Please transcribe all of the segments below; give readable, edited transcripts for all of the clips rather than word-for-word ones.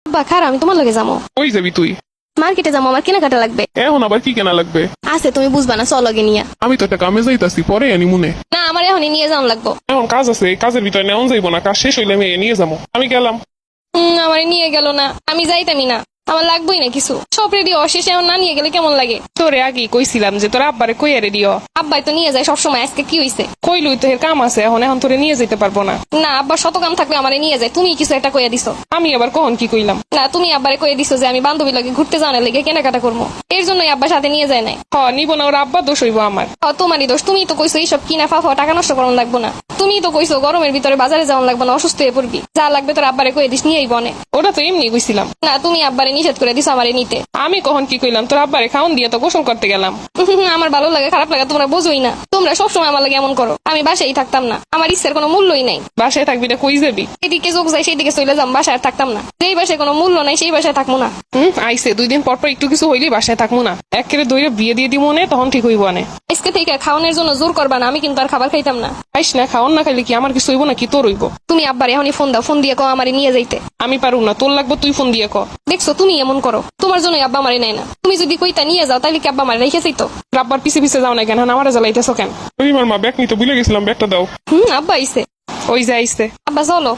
আব্বা খার আমি তোমার লগে যাবো। কই যাবি তুই? মার্কেটে যাবো, আমার কেনাকাটা লাগবে। এখন আবার কি কেনা লাগবে? আছে তুমি বুঝবা না, চল লগে নিয়ে। আমি তো একটা কামে যাইতাছি, পরে আনি মনে। না আমার এখনই নিয়ে যাওয়া লাগবো। এখন কাজ আছে, এই কাজের ভিতরে নেওয়া যাইবো না, কাজ শেষ হইলে আমি নিয়ে যাবো। আমি গেলাম। আমার নিয়ে গেল না, আমি যাইতামই না, আমার লাগবেই না কিছু। সব রেডি অশেষে এখন না নিয়ে গেলে কেমন লাগে? তোরে আগেই কইছিলাম যে তোর আব্বারে কইয়া রেডিও। আব্বাই তো নিয়ে যায় সবসময়, আজকে কি হইছে? কইলুই তো এর কাম আছে, এখন এখন তোরে নিয়ে যেতে পারবো না। না আব্বার শত কাম থাকলে আমারে নিয়ে যায়, তুমি কিছু একটা কইয়া দিছো। আমি আবার কখন কি কইলাম? না তুমি আব্বারে কইয়া দিছো যে আমি বান্ধবী লাগে ঘুরতে যাওয়ার লেগে কেনাকাটা করবো, এর জন্যই আব্বার সাথে নিয়ে যায় নাই। নিব না, ওর আব্বা দোষ হইব আমার। তোমারই দোষ, তুমি তো কইছো এইসব কিনা ফাফা টাকা নষ্ট করানো লাগবো না। তুমি তো কইছো গরমের ভিতরে বাজারে যাওয়ান লাগবো না, অসুস্থ হয়ে পড়বি, যা লাগবে তোর আব্বারে কইয়া দিস নিয়েই বনে। ওটা তো এমনি কইছিলাম। না তুমি আব্বারে নিষেধ করে দিছো আমারে নিতে। আমি কখন কি কইলাম? তোর আব্বারে খাওন দিয়ে তো গোসল করতে গেলাম। আমার ভালো লাগে খারাপ লাগে তোমরা বোঝোই না, তোমরা সবসময় আমার লাগে এমন করো। আমি বাসায় থাকতাম না, আমার ইচ্ছার কোনো মূল্যই নাই। বাসায় থাকবি না, কই যাবি? এদিকে যোগ যায় সেদিকে চলে যাম, বাসায় আর থাকতাম না। যেই বাসায় কোনো মূল্য নাই সেই বাসায় থাকবো না। আইসে 2 দিন পর পর একটু কিছু হইলে বাসায় থাকবো না, একেবারে দইরে বিয়ে দিয়ে দিব মনে, তখন ঠিক হইব আনে। আজকে থেকে খাওয়ানোর জন্য জোর করবা না, আমি কিন্তু আর খাবার খাইতাম না। আইস না, খাওন না খাইলে কি আমার কিছু হইব না কি তোর হইব? তুমি আব্বার এখনই ফোন দাও, ফোন দিয়ে কও আমারে নিয়ে যাইতে। আমি পারুম না, তোর লাগবো, তুই ফোন দিয়ে ক। দেখছো তুমি এমন করো, তোমার জন্যই আব্বা আমারে নেয় না। তুমি যদি কইতা নিয়ে যাও তাহলে কি আব্বা আমারে রেখে যাইতো? আব্বার পিছে পিছে যাও না কেন? আমার জ্বালাইতেছো কেন? রহিমার মা ব্যাগ নিতে ভুলে গেছিলাম, ব্যাগটা দাও। আব্বা আইছে। ওই যে আইসে। আব্বা চলো।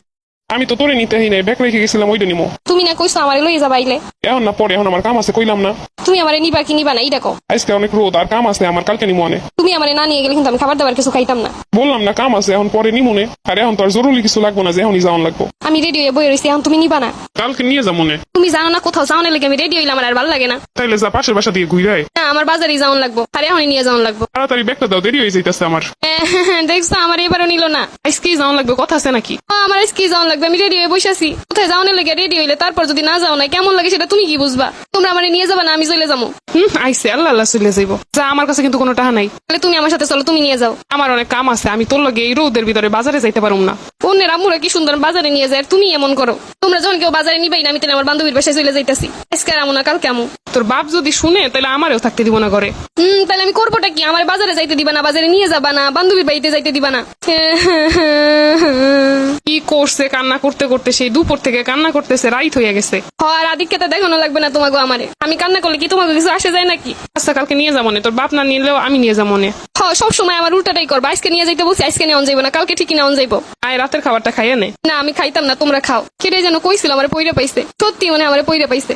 আমি তো তোরে নিতে হই নাই, ব্যাগ রেখে গেছিলাম, ওইটা নিমো। তুমি না কইছো আমারে লইয়ে যাবা আইলে। এখন না, পরে, এখন আমার কাম আছে, কইলাম না। তুমি আমারে নিবা কি নিবা না এইটা কও। আজকে অনেক রোদ আর কাম আছে আমার, কালকে নিমো আনে। তুমি আমারে না নিয়ে গেলে কিন্তু আমি খাবার দাবার কিছু খাইতাম না। বললাম না কাম আছে, এখন পরে নিমনে। আর এখন তো আর জরুরি কিছু লাগবো না যে এখনই যাওয়ান লাগবো। আমি রেডি হয়ে বই রইছি, এখন তুমি নিবা না। কালকে নিয়ে যাবো মনে। তুমি জানো না কোথাও যাওয়ার লেগে আমি রেডি হইলাম, আমার আর ভালো লাগে না। তাইলে যা, পাশের বাসা দিয়ে ঘুরে আয়। না আমার বাজারে যাওয়ান লাগবো, আর এখনই নিয়ে যাওয়ান লাগবো। তাড়াতাড়ি ব্যাগটা দাও, দেরি হয়ে যাইতেছে আমার। দেখছো আমার এবারও নিল না। আজকে যাওয়ান লাগবে, কথা আছে নাকি? আমার আজকে যাওয়ান লাগবে, আমি রেডি হয়ে বসে আছি। কোথায় যাওয়ার লেগে রেডি হইলে তারপর যদি না যাও না কেমন লাগে সেটা তুমি কি বুঝবা? তোমরা আমারে নিয়ে যাবা না আমি চলে যাবো? আইসে, আল্লাহ আল্লাহ চলে যাইবো। যা, আমার কাছে কিন্তু কোনো টাকা নাই। তাহলে তুমি আমার সাথে চলো, তুমি নিয়ে যাও। আমার অনেক কাম আছে, আমি তোর লগে এই রোদের ভিতরে বাজারে যাইতে পারুম না। অন্যের আম্মুরা কি সুন্দর বাজারে নিয়ে যায়, আর তুমি এমন করো। তোমরা যখন কেউ বাজারে নিবেই না, আমি তাহলে আমার বান্ধবীর বাসায় চলে যাইতাছি। আজকে আর আমু না, কালকে আমু। তোর বাপ যদি শুনে তাহলে আমারও থাকতে দিব না ঘরে। তাহলে আমি করবোটা কি? আমার বাজারে যাইতে দিবা না, বাজারে নিয়ে যাবা না, বান্ধবীর বাড়িতে যাইতে দিবা না। কি করছে? কান্না করতে করতে সেই দুপুর থেকে কান্না করতেছে, রাইত হইয়া গেছে। আর আদিক্ষেতা দেখানো লাগবে না তোমাকে আমারে। আমি কান্না করলে কি তোমাকে কিছু আসে যায় নাকি? আচ্ছা কালকে নিয়ে যাবো না, তোর বাপ না নিলেও আমি নিয়ে যাবো না। সব সময় আমার উল্টাটাই করবা। আজকে নিয়ে যাইতে বলছি, আজকে নেওয়া যাইবো না, কালকে ঠিকই নেওয়া যাইবো। আয় রাতের খাবারটা খাইয়া নে। না আমি খাইতাম না, তোমরা খাও। কেটে যেন কইছিল আমার পইরা পাইছে, সত্যি মনে আমার পইরা পাইছে।